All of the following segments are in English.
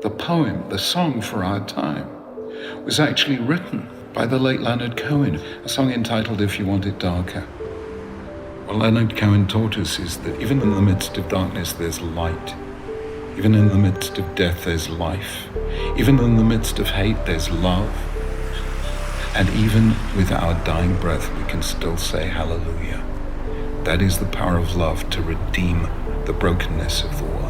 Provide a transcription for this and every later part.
The poem, the song for our time, was actually written by the late Leonard Cohen, a song entitled If You Want It Darker. What Leonard Cohen taught us is that even in the midst of darkness, there's light. Even in the midst of death, there's life. Even in the midst of hate, there's love. And even with our dying breath, we can still say hallelujah. That is the power of love to redeem the brokenness of the world.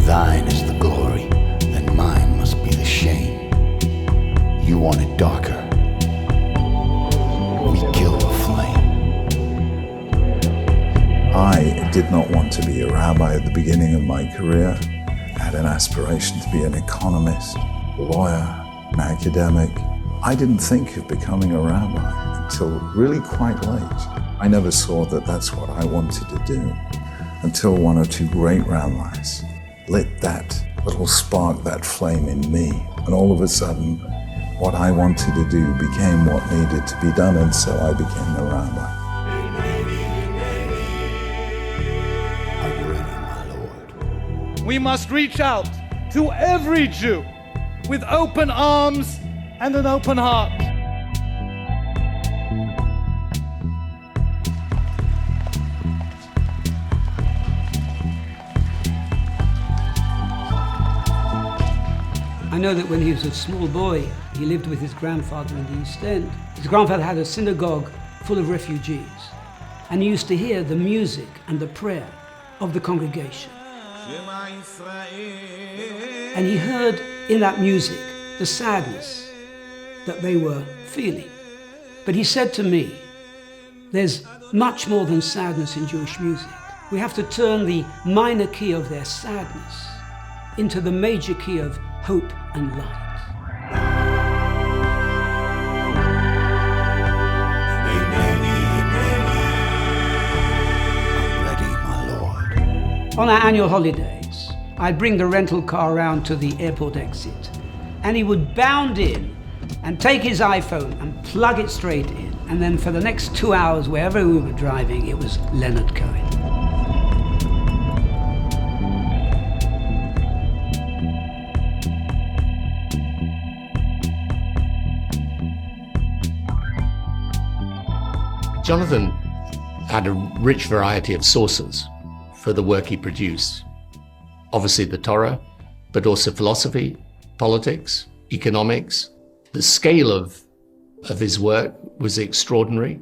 Thine is the glory, then mine must be the shame. You want it darker, we kill the flame. I did not want to be a rabbi at the beginning of my career. I had an aspiration to be an economist, a lawyer, an academic. I didn't think of becoming a rabbi until really quite late. I never saw that that's what I wanted to do until one or two great rabbis lit that little spark, that flame in me. And all of a sudden, what I wanted to do became what needed to be done, and so I became a rabbi. I'm ready, my Lord. We must reach out to every Jew with open arms and an open heart. I know that when he was a small boy, he lived with his grandfather in the East End. His grandfather had a synagogue full of refugees, and he used to hear the music and the prayer of the congregation. And he heard in that music the sadness that they were feeling. But he said to me, there's much more than sadness in Jewish music. We have to turn the minor key of their sadness into the major key of hope and light. I'm ready, my Lord. On our annual holidays, I'd bring the rental car around to the airport exit, and he would bound in and take his iPhone and plug it straight in. And then for the next 2 hours, wherever we were driving, it was Leonard Cohen. Jonathan had a rich variety of sources for the work he produced. Obviously the Torah, but also philosophy, politics, economics. The scale of his work was extraordinary.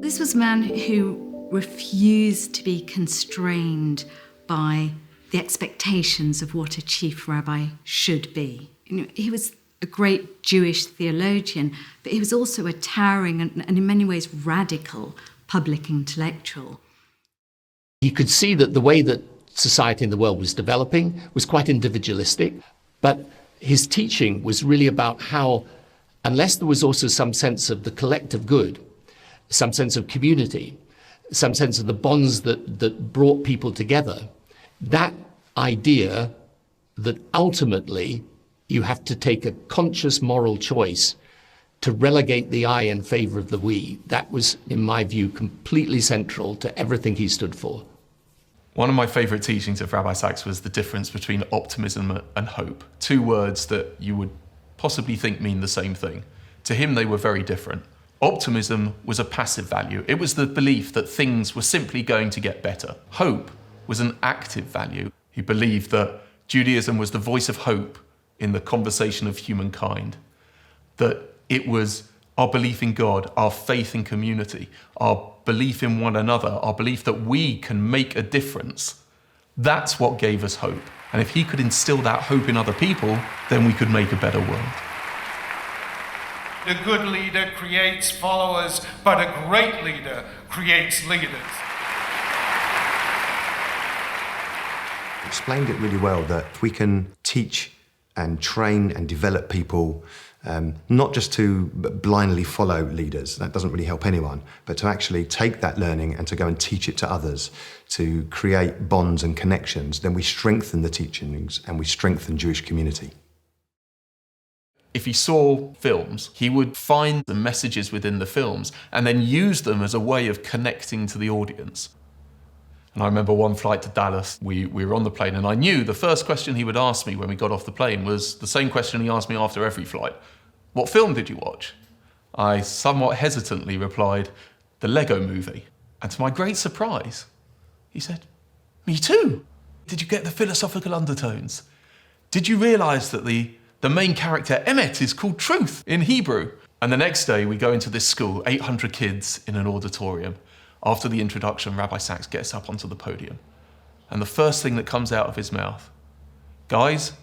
This was a man who refused to be constrained by the expectations of what a chief rabbi should be. You know, he was a great Jewish theologian, but he was also a towering and in many ways radical public intellectual. You could see that the way that society in the world was developing was quite individualistic, but his teaching was really about how, unless there was also some sense of the collective good, some sense of community, some sense of the bonds that brought people together, that idea that ultimately you have to take a conscious moral choice to relegate the I in favor of the we, that was, in my view, completely central to everything he stood for. One of my favorite teachings of Rabbi Sacks was the difference between optimism and hope. Two words that you would possibly think mean the same thing. To him, they were very different. Optimism was a passive value. It was the belief that things were simply going to get better. Hope was an active value. He believed that Judaism was the voice of hope in the conversation of humankind, that it was our belief in God, our faith in community, our belief in one another, our belief that we can make a difference. That's what gave us hope. And if he could instill that hope in other people, then we could make a better world. A good leader creates followers, but a great leader creates leaders. Explained it really well that we can teach and train and develop people, not just to blindly follow leaders, that doesn't really help anyone, but to actually take that learning and to go and teach it to others, to create bonds and connections, then we strengthen the teachings and we strengthen Jewish community. If he saw films, he would find the messages within the films and then use them as a way of connecting to the audience. And I remember one flight to Dallas, we were on the plane, and I knew the first question he would ask me when we got off the plane was the same question he asked me after every flight. What film did you watch? I somewhat hesitantly replied, the Lego Movie. And to my great surprise, he said, me too. Did you get the philosophical undertones? Did you realise that the main character, Emet, is called Truth in Hebrew? And the next day we go into this school, 800 kids in an auditorium. After the introduction, Rabbi Sacks gets up onto the podium. And the first thing that comes out of his mouth, guys,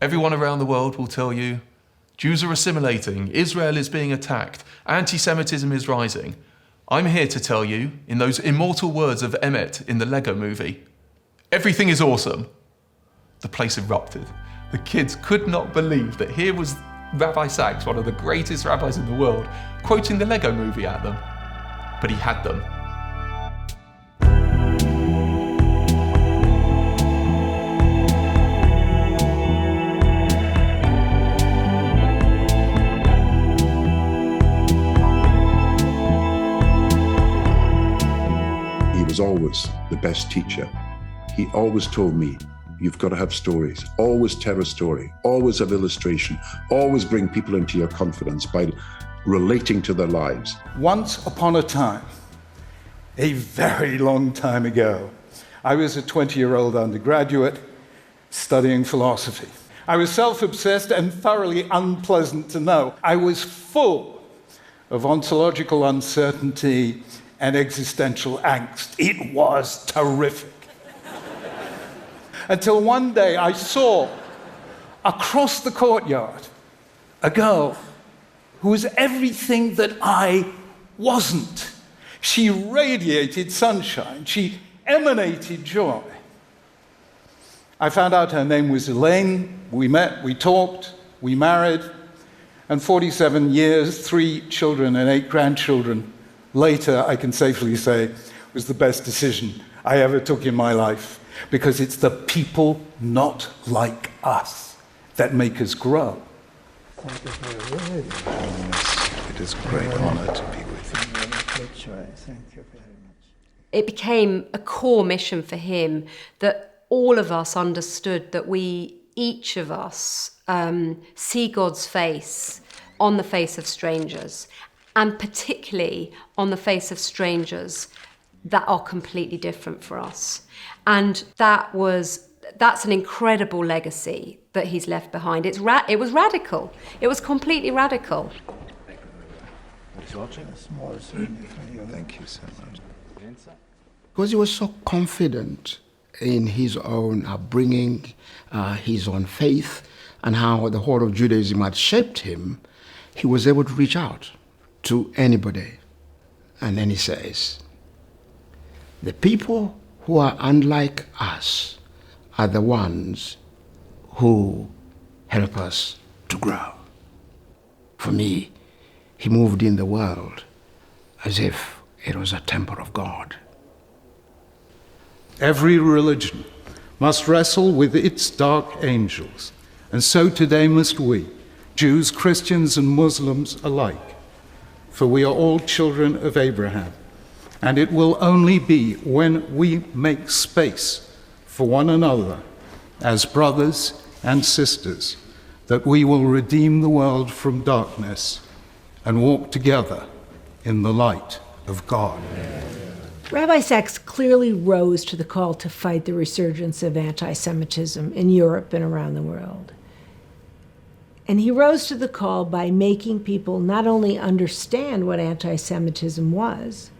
everyone around the world will tell you, Jews are assimilating, Israel is being attacked, anti-Semitism is rising. I'm here to tell you, in those immortal words of Emet in the Lego Movie, everything is awesome. The place erupted. The kids could not believe that here was Rabbi Sacks, one of the greatest rabbis in the world, quoting the Lego Movie at them. But he had them. He was always the best teacher. He always told me, you've got to have stories. Always tell a story. Always have illustration. Always bring people into your confidence by relating to their lives. Once upon a time, a very long time ago, I was a 20-year-old undergraduate studying philosophy. I was self-obsessed and thoroughly unpleasant to know. I was full of ontological uncertainty and existential angst. It was terrific. Until one day I saw across the courtyard a girl who was everything that I wasn't. She radiated sunshine. She emanated joy. I found out her name was Elaine. We met, we talked, we married, and 47 years, 3 children and 8 grandchildren later, I can safely say, was the best decision I ever took in my life, because it's the people not like us that make us grow. Thank you for your word. It is a great honor to be with you. Thank you very much. It became a core mission for him that all of us understood that each of us, see God's face on the face of strangers, and particularly on the face of strangers that are completely different for us. And that's an incredible legacy that he's left behind. It was radical. It was completely radical. Thank you so much. Because he was so confident in his own upbringing, his own faith, and how the whole of Judaism had shaped him, he was able to reach out to anybody. And then he says, the people who are unlike us are the ones who help us to grow. For me, he moved in the world as if it was a temple of God. Every religion must wrestle with its dark angels, and so today must we, Jews, Christians, and Muslims alike. For we are all children of Abraham, and it will only be when we make space for one another as brothers and sisters that we will redeem the world from darkness and walk together in the light of God. Rabbi Sacks clearly rose to the call to fight the resurgence of anti-Semitism in Europe and around the world. And he rose to the call by making people not only understand what anti-Semitism was,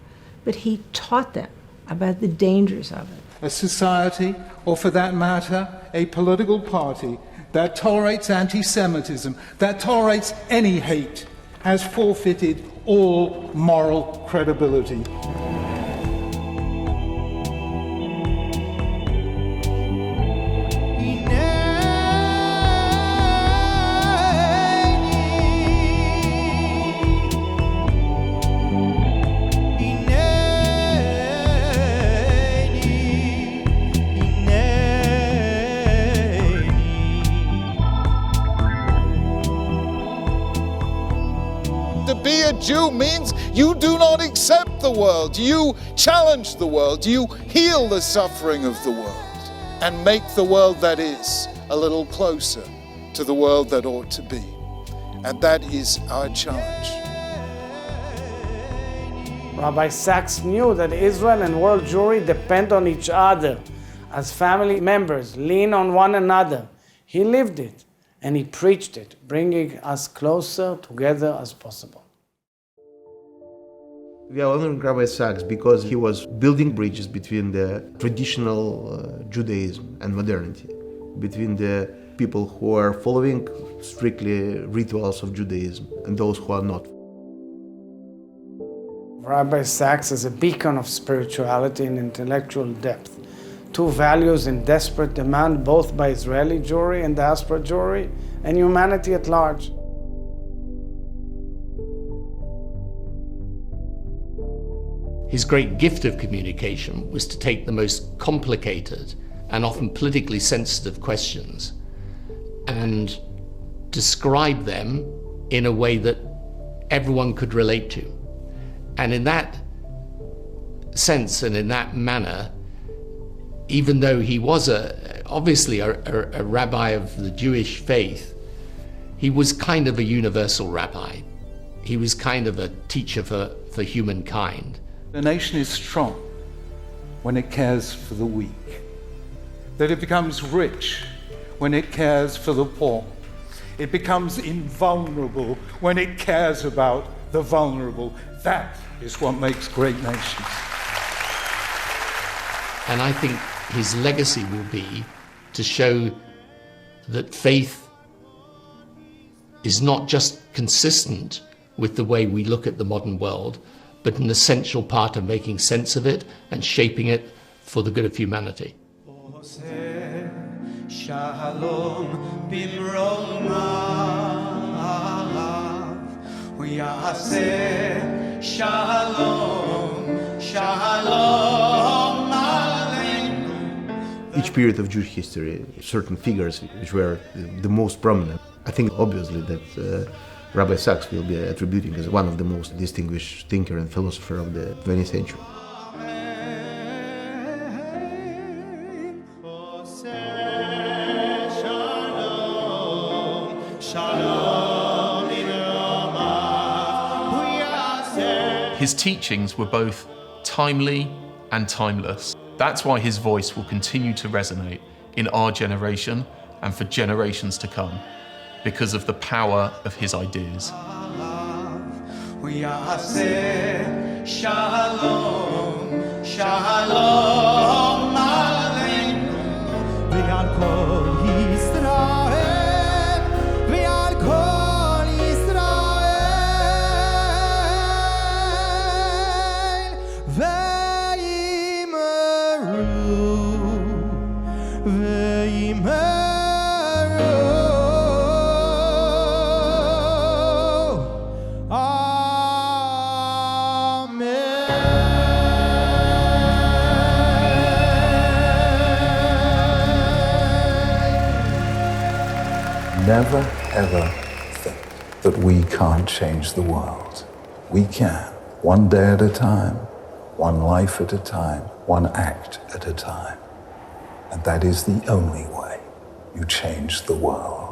but he taught them about the dangers of it. A society, or for that matter, a political party that tolerates anti-Semitism, that tolerates any hate, has forfeited all moral credibility. To be a Jew means you do not accept the world. You challenge the world. You heal the suffering of the world and make the world that is a little closer to the world that ought to be. And that is our challenge. Rabbi Sacks knew that Israel and world Jewry depend on each other. As family members, lean on one another. He lived it and he preached it, bringing us closer together as possible. We are honoring Rabbi Sacks because he was building bridges between the traditional Judaism and modernity, between the people who are following strictly rituals of Judaism and those who are not. Rabbi Sacks is a beacon of spirituality and intellectual depth, two values in desperate demand both by Israeli Jewry and diaspora Jewry and humanity at large. His great gift of communication was to take the most complicated and often politically sensitive questions and describe them in a way that everyone could relate to. And in that sense and in that manner, even though he was obviously a rabbi of the Jewish faith, he was kind of a universal rabbi. He was kind of a teacher for humankind. A nation is strong when it cares for the weak. That it becomes rich when it cares for the poor. It becomes invulnerable when it cares about the vulnerable. That is what makes great nations. And I think his legacy will be to show that faith is not just consistent with the way we look at the modern world, but an essential part of making sense of it and shaping it for the good of humanity. Each period of Jewish history, certain figures which were the most prominent. I think obviously that Rabbi Sacks will be attributing as one of the most distinguished thinker and philosopher of the 20th century. His teachings were both timely and timeless. That's why his voice will continue to resonate in our generation and for generations to come, because of the power of his ideas. Shalom, shalom aleinu, ve'al kol Yisrael, ve'al kol Yisrael, ve'imeru. Never ever think that we can't change the world. We can, one day at a time, one life at a time, one act at a time. And that is the only way you change the world.